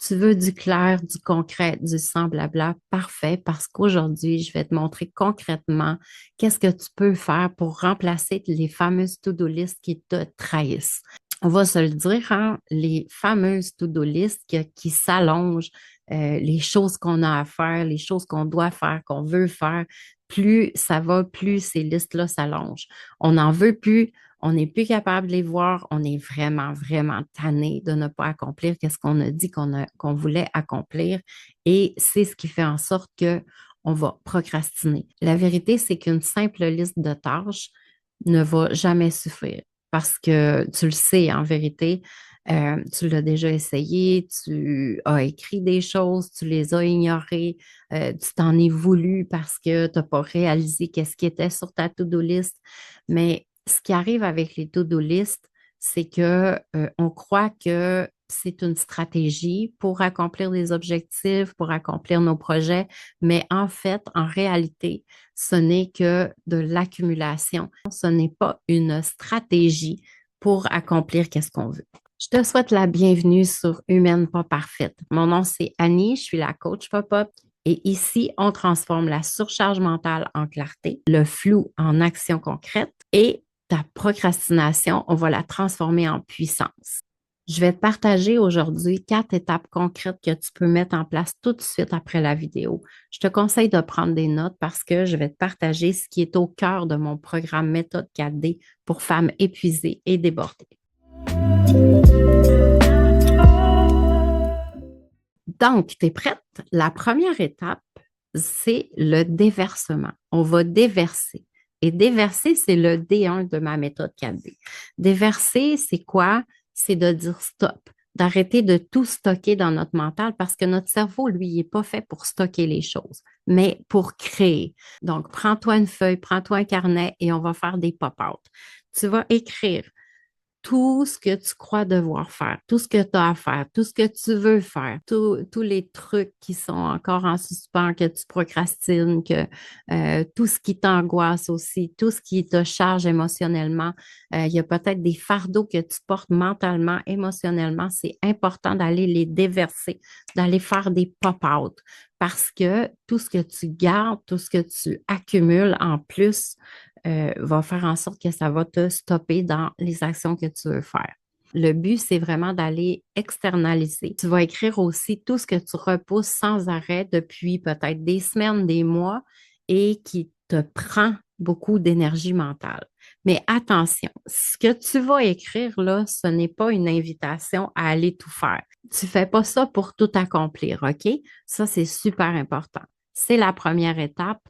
Tu veux du clair, du concret, du sans blabla, parfait, parce qu'aujourd'hui, je vais te montrer concrètement qu'est-ce que tu peux faire pour remplacer les fameuses to-do list qui te trahissent. On va se le dire, hein, les fameuses to-do list qui s'allongent, les choses qu'on a à faire, les choses qu'on doit faire, qu'on veut faire, plus ça va, plus ces listes-là s'allongent. On n'en veut plus, on n'est plus capable de les voir, on est vraiment, vraiment tanné de ne pas accomplir qu'est-ce qu'on a dit qu'on voulait accomplir et c'est ce qui fait en sorte que on va procrastiner. La vérité, c'est qu'une simple liste de tâches ne va jamais suffire parce que tu le sais en vérité, tu l'as déjà essayé, tu as écrit des choses, tu les as ignorées, tu t'en es voulu parce que tu n'as pas réalisé qu'est-ce qui était sur ta to-do list. Mais ce qui arrive avec les to-do list, c'est que on croit que c'est une stratégie pour accomplir des objectifs, pour accomplir nos projets, mais en fait, en réalité, ce n'est que de l'accumulation. Ce n'est pas une stratégie pour accomplir qu'est-ce qu'on veut. Je te souhaite la bienvenue sur Humaine pas parfaite. Mon nom, c'est Annie, je suis la coach pop-up et ici, on transforme la surcharge mentale en clarté, le flou en action concrète et ta procrastination, on va la transformer en puissance. Je vais te partager aujourd'hui 4 étapes concrètes que tu peux mettre en place tout de suite après la vidéo. Je te conseille de prendre des notes parce que je vais te partager ce qui est au cœur de mon programme Méthode 4D pour femmes épuisées et débordées. Donc, tu es prête? La première étape, c'est le déversement. On va déverser. Et déverser, c'est le D1 de ma méthode 4D. Déverser, c'est quoi? C'est de dire stop, d'arrêter de tout stocker dans notre mental parce que notre cerveau, lui, il n'est pas fait pour stocker les choses, mais pour créer. Donc, prends-toi une feuille, prends-toi un carnet et on va faire des pop-out. Tu vas écrire tout ce que tu crois devoir faire, tout ce que tu as à faire, tout ce que tu veux faire, tous les trucs qui sont encore en suspens, que tu procrastines, que tout ce qui t'angoisse aussi, tout ce qui te charge émotionnellement. Il y a peut-être des fardeaux que tu portes mentalement, émotionnellement. C'est important d'aller les déverser, d'aller faire des pop-out parce que tout ce que tu gardes, tout ce que tu accumules en plus, va faire en sorte que ça va te stopper dans les actions que tu veux faire. Le but, c'est vraiment d'aller externaliser. Tu vas écrire aussi tout ce que tu repousses sans arrêt depuis peut-être des semaines, des mois et qui te prend beaucoup d'énergie mentale. Mais attention, ce que tu vas écrire là, ce n'est pas une invitation à aller tout faire. Tu ne fais pas ça pour tout accomplir, OK? Ça, c'est super important. C'est la première étape.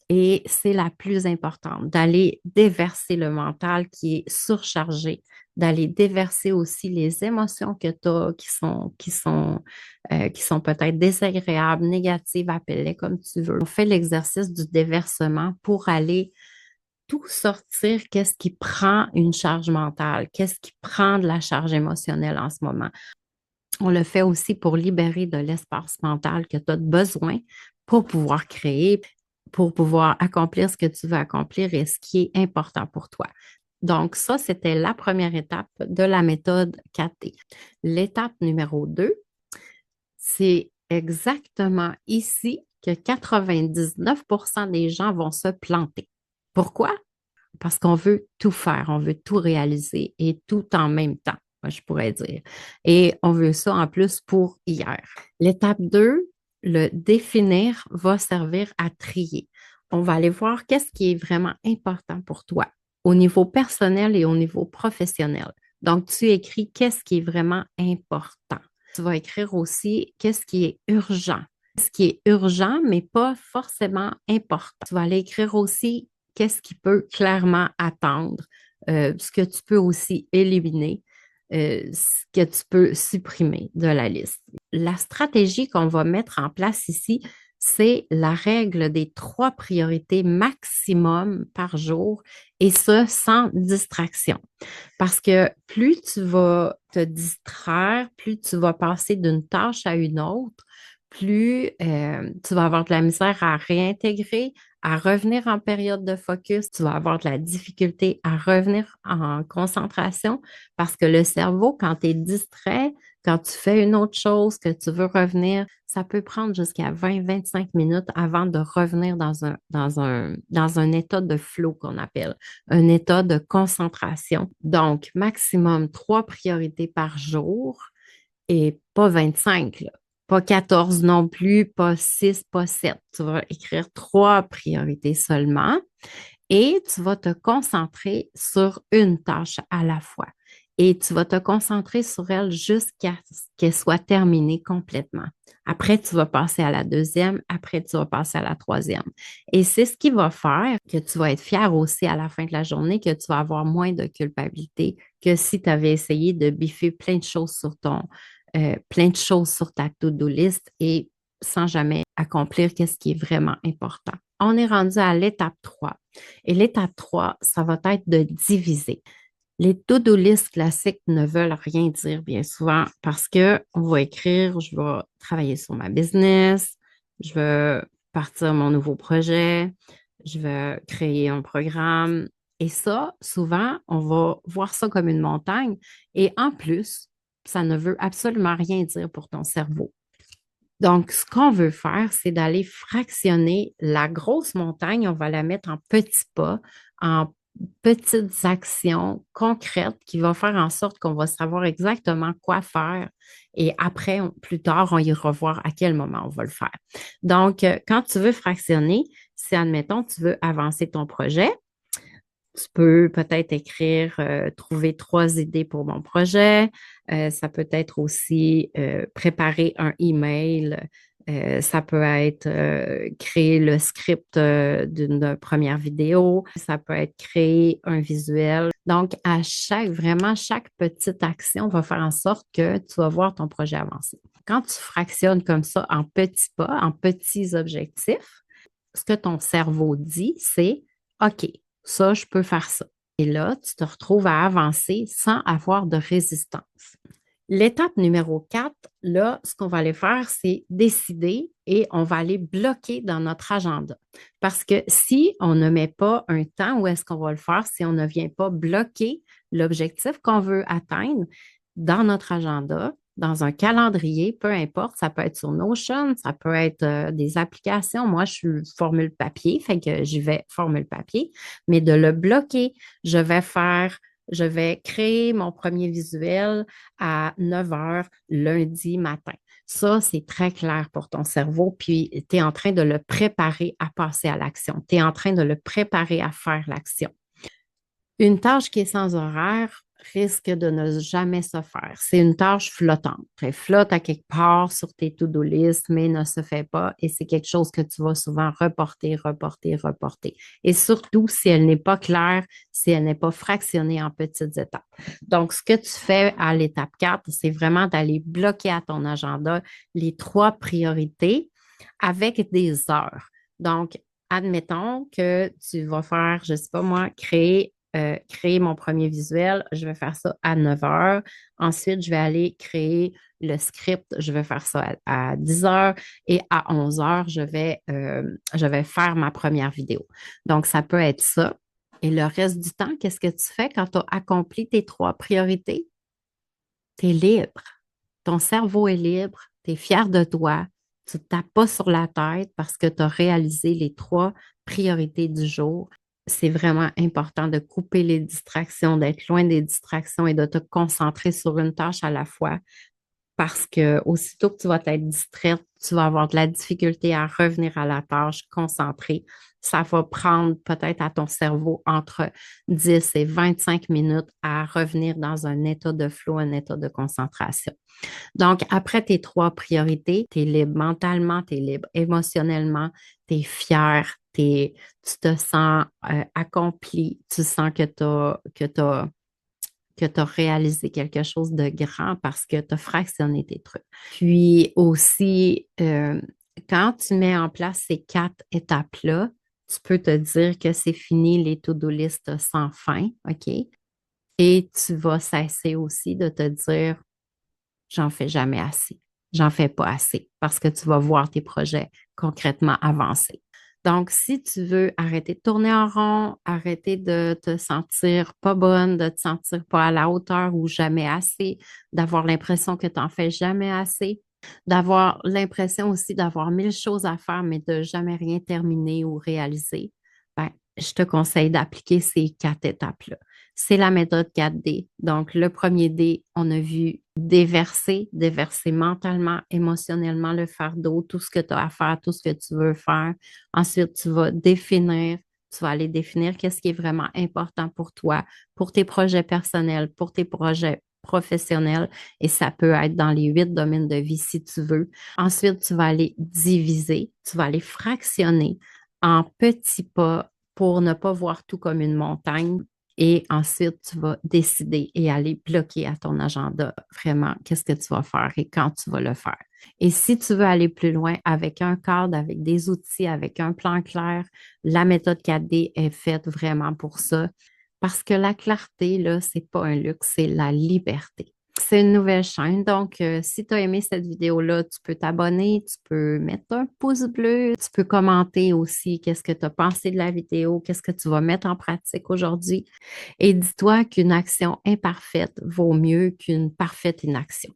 Et c'est la plus importante, d'aller déverser le mental qui est surchargé, d'aller déverser aussi les émotions que tu as qui sont peut-être désagréables, négatives, appelle-les comme tu veux. On fait l'exercice du déversement pour aller tout sortir, qu'est-ce qui prend une charge mentale, qu'est-ce qui prend de la charge émotionnelle en ce moment. On le fait aussi pour libérer de l'espace mental que tu as besoin pour pouvoir créer, pour pouvoir accomplir ce que tu veux accomplir et ce qui est important pour toi. Donc, ça, c'était la première étape de la méthode 4T. L'étape numéro 2, c'est exactement ici que 99% des gens vont se planter. Pourquoi? Parce qu'on veut tout faire, on veut tout réaliser et tout en même temps, moi, je pourrais dire. Et on veut ça en plus pour hier. L'étape 2, le définir va servir à trier. On va aller voir qu'est-ce qui est vraiment important pour toi au niveau personnel et au niveau professionnel. Donc, tu écris qu'est-ce qui est vraiment important. Tu vas écrire aussi qu'est-ce qui est urgent. Ce qui est urgent, mais pas forcément important. Tu vas aller écrire aussi qu'est-ce qui peut clairement attendre, ce que tu peux aussi éliminer, ce que tu peux supprimer de la liste. La stratégie qu'on va mettre en place ici, c'est la règle des 3 priorités maximum par jour et ce, sans distraction. Parce que plus tu vas te distraire, plus tu vas passer d'une tâche à une autre, plus tu vas avoir de la misère à réintégrer, à revenir en période de focus, tu vas avoir de la difficulté à revenir en concentration parce que le cerveau, quand tu es distrait, quand tu fais une autre chose, que tu veux revenir, ça peut prendre jusqu'à 20-25 minutes avant de revenir dans un état de flow qu'on appelle, un état de concentration. Donc, maximum 3 priorités par jour et pas 25, là. Pas 14 non plus, pas 6, pas 7. Tu vas écrire 3 priorités seulement et tu vas te concentrer sur une tâche à la fois. Et tu vas te concentrer sur elle jusqu'à ce qu'elle soit terminée complètement. Après, tu vas passer à la deuxième. Après, tu vas passer à la troisième. Et c'est ce qui va faire que tu vas être fier aussi à la fin de la journée, que tu vas avoir moins de culpabilité que si tu avais essayé de biffer plein de choses sur ta to-do list et sans jamais accomplir qu'est-ce qui est vraiment important. On est rendu à l'étape 3. Et l'étape 3, ça va être de diviser. Les to-do list classiques ne veulent rien dire bien souvent parce que on va écrire, je vais travailler sur ma business, je vais partir mon nouveau projet, je vais créer un programme. Et ça, souvent, on va voir ça comme une montagne. Et en plus, ça ne veut absolument rien dire pour ton cerveau. Donc, ce qu'on veut faire, c'est d'aller fractionner la grosse montagne, on va la mettre en petits pas, en petites actions concrètes qui vont faire en sorte qu'on va savoir exactement quoi faire. Et après, plus tard, on ira voir à quel moment on va le faire. Donc, quand tu veux fractionner, si, admettons, tu veux avancer ton projet, tu peux peut-être écrire, trouver 3 idées pour mon projet. Ça peut être aussi préparer un email. Ça peut être créer le script d'une première vidéo. Ça peut être créer un visuel. Donc, vraiment, chaque petite action va faire en sorte que tu vas voir ton projet avancer. Quand tu fractionnes comme ça en petits pas, en petits objectifs, ce que ton cerveau dit, c'est OK, ça, je peux faire ça. Et là, tu te retrouves à avancer sans avoir de résistance. L'étape numéro 4, là, ce qu'on va aller faire, c'est décider et on va aller bloquer dans notre agenda. Parce que si on ne met pas un temps où est-ce qu'on va le faire, si on ne vient pas bloquer l'objectif qu'on veut atteindre dans notre agenda, dans un calendrier, peu importe, ça peut être sur Notion, ça peut être des applications. Moi, je suis formule papier, fait que j'y vais formule papier, mais de le bloquer, je vais créer mon premier visuel à 9 heures lundi matin. Ça, c'est très clair pour ton cerveau, puis tu es en train de le préparer à passer à l'action. Tu es en train de le préparer à faire l'action. Une tâche qui est sans horaire risque de ne jamais se faire. C'est une tâche flottante. Elle flotte à quelque part sur tes to-do list, mais ne se fait pas et c'est quelque chose que tu vas souvent reporter, reporter, reporter. Et surtout, si elle n'est pas claire, si elle n'est pas fractionnée en petites étapes. Donc, ce que tu fais à l'étape 4, c'est vraiment d'aller bloquer à ton agenda les 3 priorités avec des heures. Donc, admettons que tu vas faire, je ne sais pas moi, créer mon premier visuel. Je vais faire ça à 9 heures. Ensuite, je vais aller créer le script. Je vais faire ça à 10 heures. Et à 11 heures, je vais faire ma première vidéo. Donc, ça peut être ça. Et le reste du temps, qu'est-ce que tu fais quand tu as accompli tes 3 priorités? Tu es libre. Ton cerveau est libre. Tu es fier de toi. Tu ne te tapes pas sur la tête parce que tu as réalisé les 3 priorités du jour. C'est vraiment important de couper les distractions, d'être loin des distractions et de te concentrer sur une tâche à la fois parce que aussitôt que tu vas être distraite, tu vas avoir de la difficulté à revenir à la tâche concentrée. Ça va prendre peut-être à ton cerveau entre 10 et 25 minutes à revenir dans un état de flow, un état de concentration. Donc, après tes 3 priorités, tu es libre mentalement, tu es libre émotionnellement, tu es fier, tu te sens accompli, tu sens que tu as réalisé quelque chose de grand parce que tu as fractionné tes trucs. Puis aussi, quand tu mets en place ces 4 étapes-là, tu peux te dire que c'est fini les to-do list sans fin, OK? Et tu vas cesser aussi de te dire, j'en fais jamais assez. j'en fais pas assez parce que tu vas voir tes projets concrètement avancer. Donc, si tu veux arrêter de tourner en rond, arrêter de te sentir pas bonne, de te sentir pas à la hauteur ou jamais assez, d'avoir l'impression que tu n'en fais jamais assez, d'avoir l'impression aussi d'avoir mille choses à faire, mais de jamais rien terminer ou réaliser, ben, je te conseille d'appliquer ces 4 étapes-là. C'est la méthode 4D. Donc, le premier D, on a vu déverser mentalement, émotionnellement le fardeau, tout ce que tu as à faire, tout ce que tu veux faire. Ensuite, tu vas aller définir qu'est-ce qui est vraiment important pour toi, pour tes projets personnels, pour tes projets professionnels, et ça peut être dans les 8 domaines de vie si tu veux. Ensuite, tu vas aller diviser, tu vas aller fractionner en petits pas pour ne pas voir tout comme une montagne. Et ensuite, tu vas décider et aller bloquer à ton agenda vraiment qu'est-ce que tu vas faire et quand tu vas le faire. Et si tu veux aller plus loin avec un cadre, avec des outils, avec un plan clair, la méthode 4D est faite vraiment pour ça. Parce que la clarté, là, c'est pas un luxe, c'est la liberté. C'est une nouvelle chaîne, donc si tu as aimé cette vidéo-là, tu peux t'abonner, tu peux mettre un pouce bleu, tu peux commenter aussi qu'est-ce que tu as pensé de la vidéo, qu'est-ce que tu vas mettre en pratique aujourd'hui. Et dis-toi qu'une action imparfaite vaut mieux qu'une parfaite inaction.